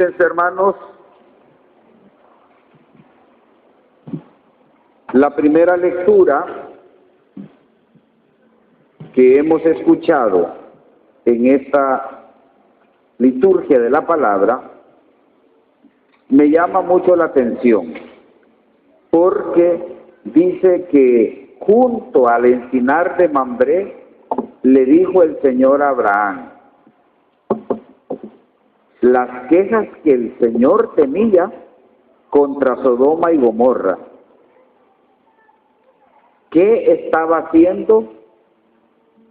Siéntense, hermanos. La primera lectura que hemos escuchado en esta liturgia de la palabra me llama mucho la atención, porque dice que junto al encinar de Mambré le dijo el Señor a Abraham las quejas que el Señor tenía contra Sodoma y Gomorra. ¿Qué estaba haciendo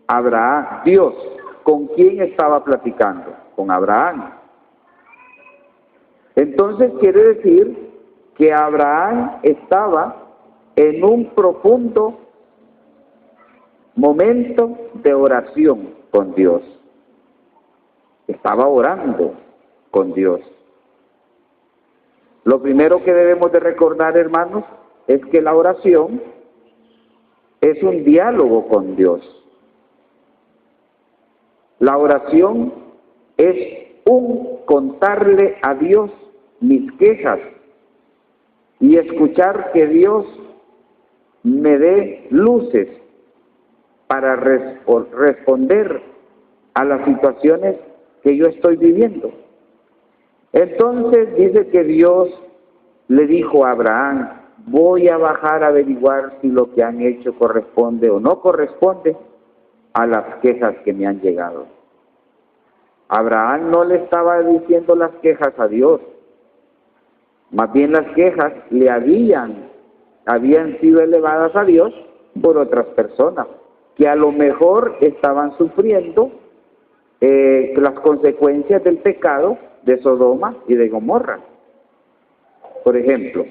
Abraham? Dios, ¿con quién estaba platicando? Con Abraham. Entonces quiere decir que Abraham estaba en un profundo momento de oración con Dios. Estaba orando con Dios. Lo primero que debemos de recordar, hermanos, es que la oración es un diálogo con Dios. La oración es un contarle a Dios mis quejas y escuchar que Dios me dé luces para responder a las situaciones que yo estoy viviendo. Entonces dice que Dios le dijo a Abraham: voy a bajar a averiguar si lo que han hecho corresponde o no corresponde a las quejas que me han llegado. Abraham no le estaba diciendo las quejas a Dios, más bien las quejas le habían sido elevadas a Dios por otras personas que a lo mejor estaban sufriendo las consecuencias del pecado de Sodoma y de Gomorra. Por ejemplo,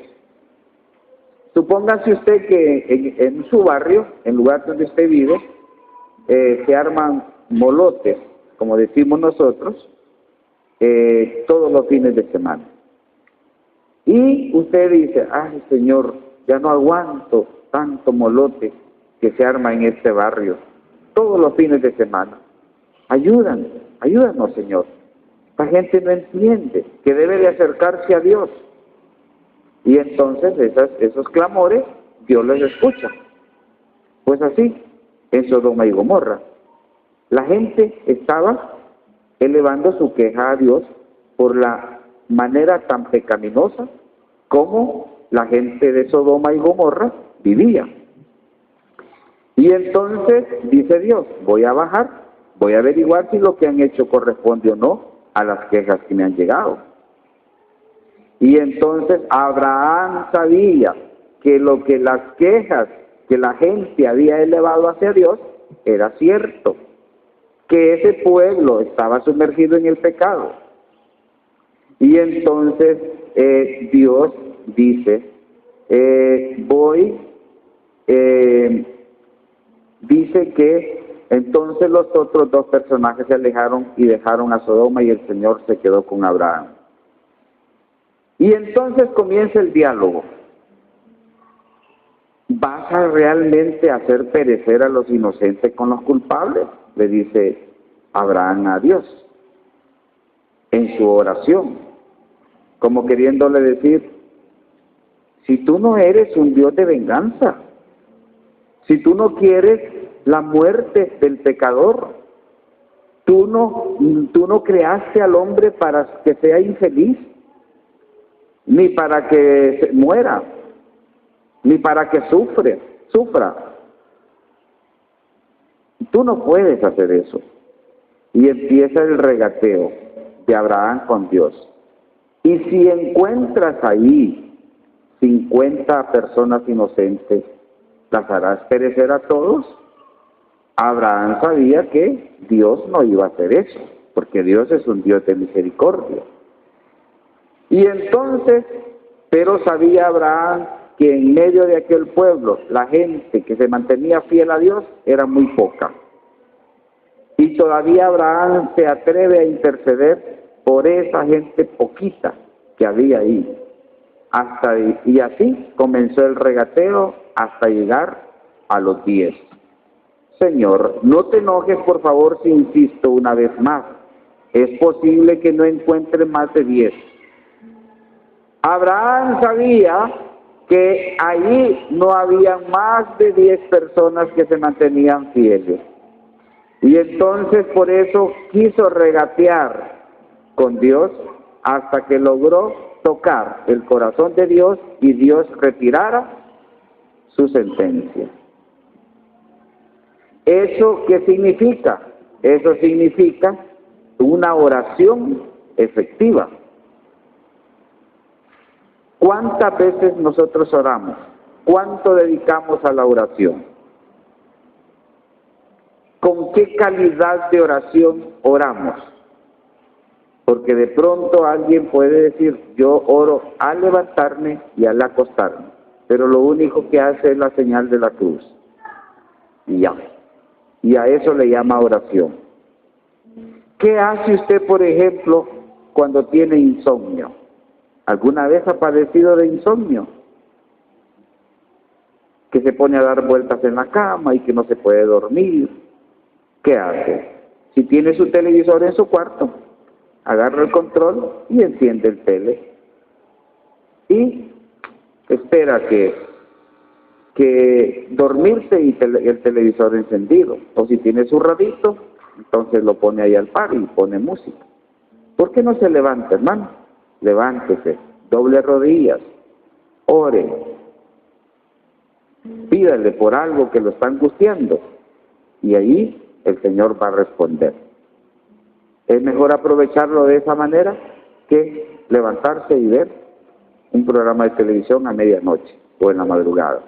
supóngase usted que en su barrio, en el lugar donde usted vive, se arman molotes, como decimos nosotros, todos los fines de semana. Y usted dice: ay, Señor, ya no aguanto tanto molote que se arma en este barrio todos los fines de semana. Ayúdanos, Señor. La gente no entiende que debe de acercarse a Dios. Y entonces esos clamores Dios les escucha. Pues así, en Sodoma y Gomorra, la gente estaba elevando su queja a Dios por la manera tan pecaminosa como la gente de Sodoma y Gomorra vivía. Y entonces dice Dios: voy a bajar, voy a averiguar si lo que han hecho corresponde o no a las quejas que me han llegado. Y entonces Abraham sabía que lo que las quejas que la gente había elevado hacia Dios era cierto, que ese pueblo estaba sumergido en el pecado. Y entonces Dios dice, dice que entonces los otros dos personajes se alejaron y dejaron a Sodoma, y el Señor se quedó con Abraham. Y entonces comienza el diálogo. ¿Vas a realmente hacer perecer a los inocentes con los culpables?, le dice Abraham a Dios en su oración, como queriéndole decir: si tú no eres un Dios de venganza, si tú no quieres la muerte del pecador, tú no creaste al hombre para que sea infeliz, ni para que muera, ni para que sufra. Tú no puedes hacer eso. Y empieza el regateo de Abraham con Dios. Y si encuentras ahí 50 personas inocentes, ¿las harás perecer a todos? Abraham sabía que Dios no iba a hacer eso, porque Dios es un Dios de misericordia. Y entonces, pero sabía Abraham que en medio de aquel pueblo, la gente que se mantenía fiel a Dios era muy poca. Y todavía Abraham se atreve a interceder por esa gente poquita que había ahí. Y así comenzó el regateo hasta llegar a los 10. Señor, no te enojes, por favor, si insisto una vez más. Es posible que no encuentre más de 10. Abraham sabía que allí no había más de 10 personas que se mantenían fieles. Y entonces por eso quiso regatear con Dios hasta que logró tocar el corazón de Dios y Dios retirara su sentencia. ¿Eso qué significa? Eso significa una oración efectiva. ¿Cuántas veces nosotros oramos? ¿Cuánto dedicamos a la oración? ¿Con qué calidad de oración oramos? Porque de pronto alguien puede decir, yo oro al levantarme y al acostarme, pero lo único que hace es la señal de la cruz. Y ya. Y a eso le llama oración. ¿Qué hace usted, por ejemplo, cuando tiene insomnio? ¿Alguna vez ha padecido de insomnio? Que se pone a dar vueltas en la cama y que no se puede dormir. ¿Qué hace? Si tiene su televisor en su cuarto, agarra el control y enciende el tele. Y espera que dormirse y el televisor encendido. O si tiene su radito, entonces lo pone ahí al par y pone música. ¿Por qué no se levanta, hermano? Levántese, doble rodillas, ore, pídale por algo que lo está angustiando y ahí el Señor va a responder. Es mejor aprovecharlo de esa manera que levantarse y ver un programa de televisión a medianoche o en la madrugada.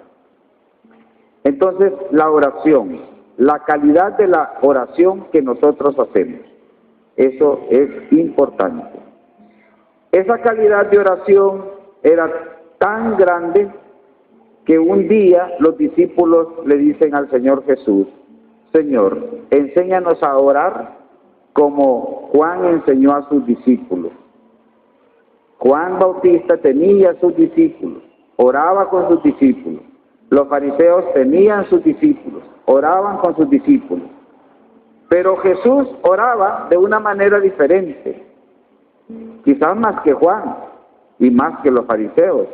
Entonces, la oración, la calidad de la oración que nosotros hacemos, eso es importante. Esa calidad de oración era tan grande que un día los discípulos le dicen al Señor Jesús, Señor, enséñanos a orar como Juan enseñó a sus discípulos. Juan Bautista tenía a sus discípulos, oraba con sus discípulos. Los fariseos tenían sus discípulos, oraban con sus discípulos. Pero Jesús oraba de una manera diferente, quizás más que Juan y más que los fariseos.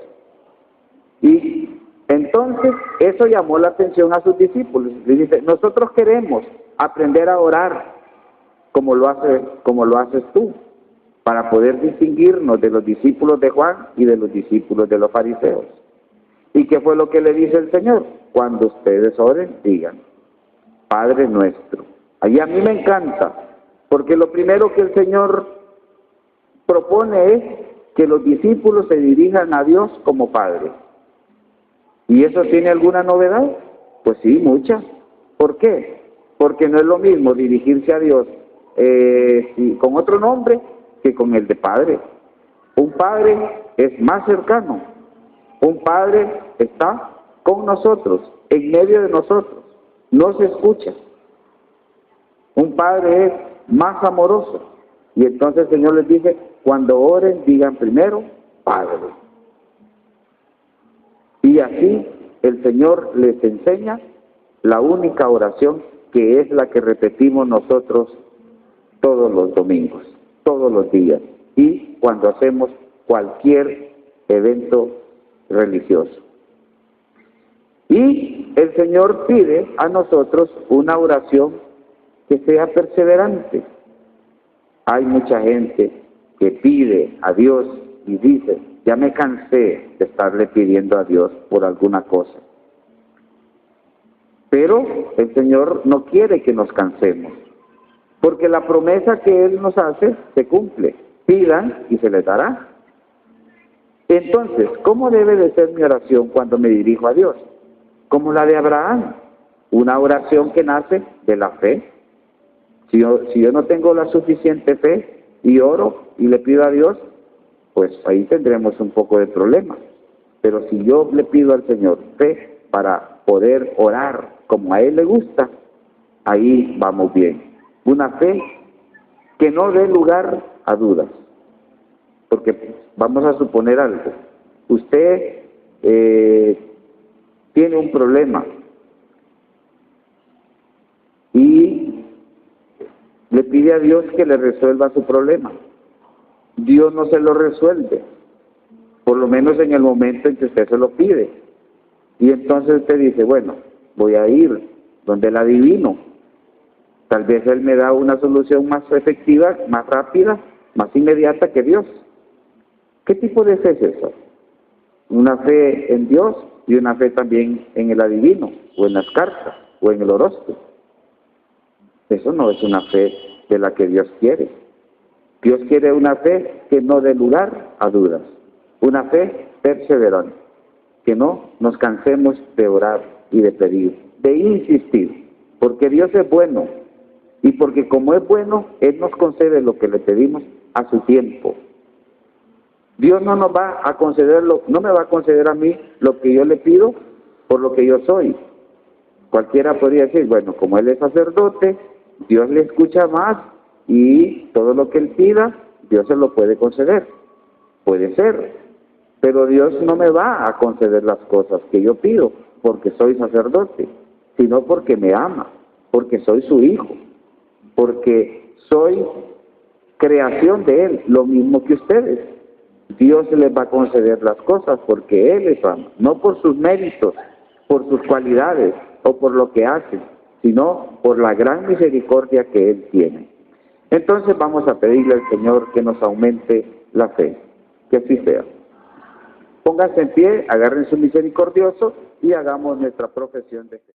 Y entonces eso llamó la atención a sus discípulos. Les dice, nosotros queremos aprender a orar como lo haces tú, para poder distinguirnos de los discípulos de Juan y de los discípulos de los fariseos. ¿Y qué fue lo que le dice el Señor? Cuando ustedes oren, digan, Padre nuestro. Allí a mí me encanta, porque lo primero que el Señor propone es que los discípulos se dirijan a Dios como Padre. ¿Y eso tiene alguna novedad? Pues sí, muchas. ¿Por qué? Porque no es lo mismo dirigirse a Dios con otro nombre que con el de Padre. Un Padre es más cercano. Un Padre está con nosotros, en medio de nosotros. No se escucha. Un Padre es más amoroso. Y entonces el Señor les dice, cuando oren, digan primero, Padre. Y así el Señor les enseña la única oración que es la que repetimos nosotros todos los domingos, todos los días y cuando hacemos cualquier evento religioso. Y el Señor pide a nosotros una oración que sea perseverante. Hay mucha gente que pide a Dios y dice, ya me cansé de estarle pidiendo a Dios por alguna cosa. Pero el Señor no quiere que nos cansemos, porque la promesa que Él nos hace se cumple. Pidan y se les dará. Entonces, ¿cómo debe de ser mi oración cuando me dirijo a Dios? Como la de Abraham, una oración que nace de la fe. Si yo no tengo la suficiente fe y oro y le pido a Dios, pues ahí tendremos un poco de problema. Pero si yo le pido al Señor fe para poder orar como a Él le gusta, ahí vamos bien. Una fe que no dé lugar a dudas. Porque vamos a suponer algo. Usted tiene un problema y le pide a Dios que le resuelva su problema. Dios no se lo resuelve por lo menos en el momento en que usted se lo pide. Y entonces usted dice, bueno, voy a ir donde el adivino. Tal vez él me da una solución más efectiva, más rápida, más inmediata que Dios. ¿Qué tipo de fe es esa? Una fe en Dios y una fe también en el adivino, o en las cartas, o en el horóscopo. Eso no es una fe de la que Dios quiere. Dios quiere una fe que no dé lugar a dudas, una fe perseverante, que no nos cansemos de orar y de pedir, de insistir, porque Dios es bueno, y porque como es bueno, Él nos concede lo que le pedimos a su tiempo. Dios no nos va a conceder, no me va a conceder a mí lo que yo le pido por lo que yo soy. Cualquiera podría decir, bueno, como él es sacerdote, Dios le escucha más y todo lo que él pida, Dios se lo puede conceder. Puede ser, pero Dios no me va a conceder las cosas que yo pido porque soy sacerdote, sino porque me ama, porque soy su hijo, porque soy creación de Él, lo mismo que ustedes. Dios les va a conceder las cosas porque Él les ama, no por sus méritos, por sus cualidades o por lo que hacen, sino por la gran misericordia que Él tiene. Entonces vamos a pedirle al Señor que nos aumente la fe, que así sea. Pónganse en pie, agarren su misericordioso y hagamos nuestra profesión de fe.